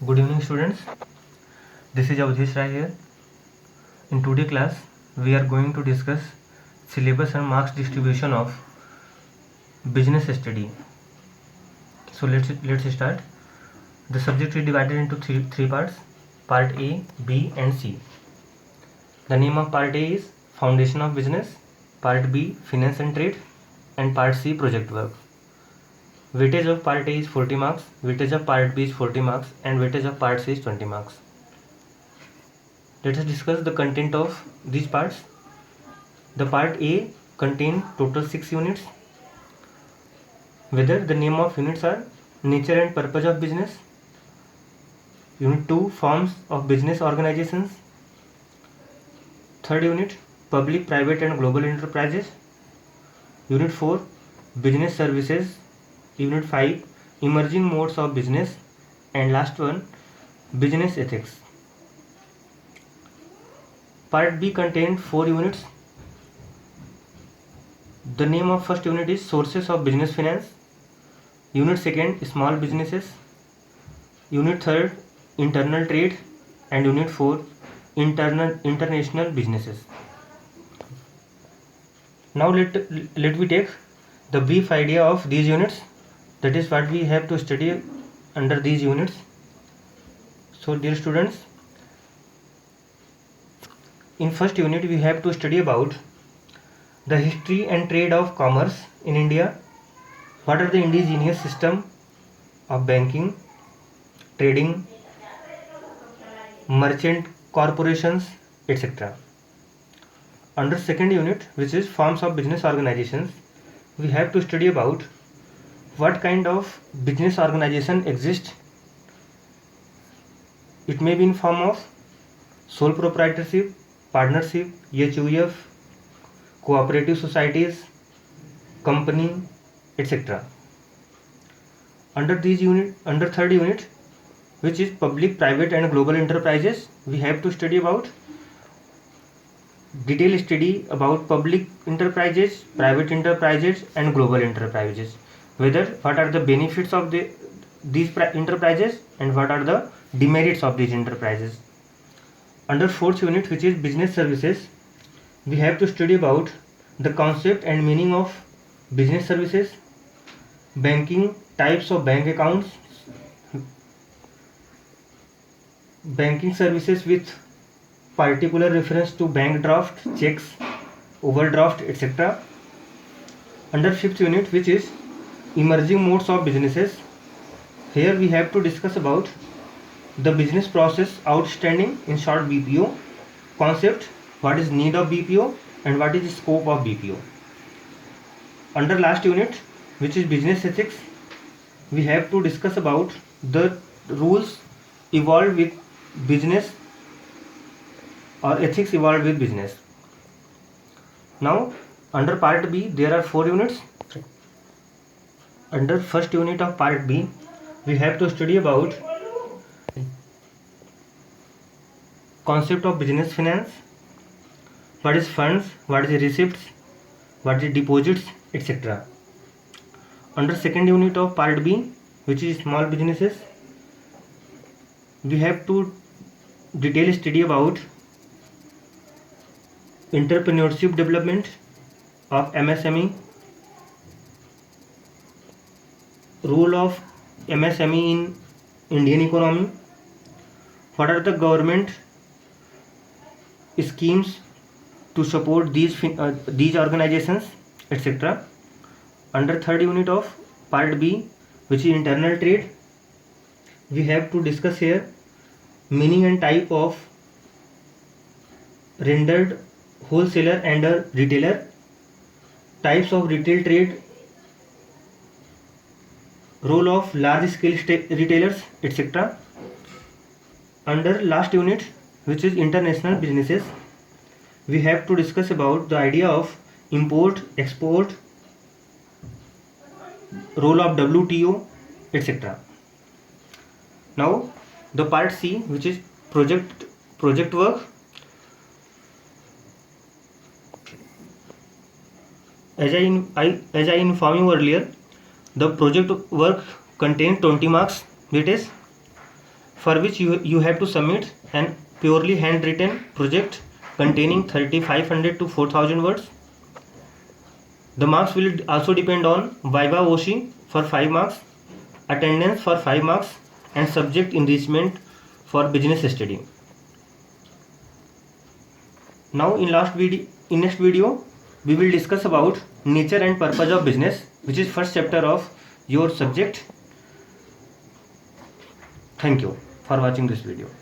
Good evening, students. This is Avadhish Rai here. In today's class, we are going to discuss syllabus and marks distribution of business study. So let's start. The subject is divided into three parts: Part A, B, and C. The name of Part A is Foundation of Business, Part B, Finance and Trade, and Part C, Project Work. Weightage of Part A is 40 marks, weightage of Part B is 40 marks, and weightage of Part C is 20 marks. Let us discuss the content of these parts. The Part A contains total 6 units. Whether the name of units are Nature and Purpose of Business, Unit 2, Forms of Business Organizations, third unit, Public, Private and Global Enterprises, Unit 4, Business Services, Unit 5, Emerging Modes of Business, and last one, Business Ethics. Part B contains 4 units. The name of first unit is Sources of Business Finance, Unit 2, Small Businesses, Unit 3, Internal Trade, and Unit 4, International Businesses. Now let we take the brief idea of these units. That is what we have to study under these units. So dear students, in first unit we have to study about the history and trade of commerce in India. What are the indigenous system of banking, trading, merchant corporations, etc. Under second unit, which is forms of business organizations, we have to study about what kind of business organization exists. It may be in form of sole proprietorship, partnership, HUF, cooperative societies, company, etc. Under third unit, which is public, private and global enterprises, we have to study about detailed study about public enterprises, private enterprises and global enterprises. What are the benefits of these enterprises and what are the demerits of these enterprises. Under fourth unit, which is business services, we have to study about the concept and meaning of business services, banking, types of bank accounts, banking services with particular reference to bank draft, checks, overdraft, etc. Under fifth unit, which is emerging modes of businesses, here we have to discuss about the business process outstanding, in short BPO, concept, what is need of BPO and what is the scope of BPO. Under last unit, which is business ethics, we have to discuss about the rules evolved with business or ethics evolved with business. Now under part B there are 4 units. Under first unit of part B we have to study about concept of business finance, what is funds, what is receipts, what is deposits, etc. Under second unit of part B, which is small businesses, we have to detail study about entrepreneurship development of MSME, role of MSME in Indian economy, what are the government schemes to support these organizations, etc. Under third unit of part B, which is internal trade, we have to discuss here meaning and type of rendered wholesaler and a retailer, types of retail trade, role of large scale retailers, etc. Under last unit, which is international businesses, we have to discuss about the idea of import, export, role of WTO, etc. Now the part C, which is project work. As I informed you earlier, the project work contains 20 marks weightage for which you have to submit an purely handwritten project containing 3500 to 4000 words. The marks will also depend on Viva Voce for 5 marks, attendance for 5 marks, and subject enrichment for business study. Now in next video we will discuss about nature and purpose of business, which is first chapter of your subject. Thank you for watching this video.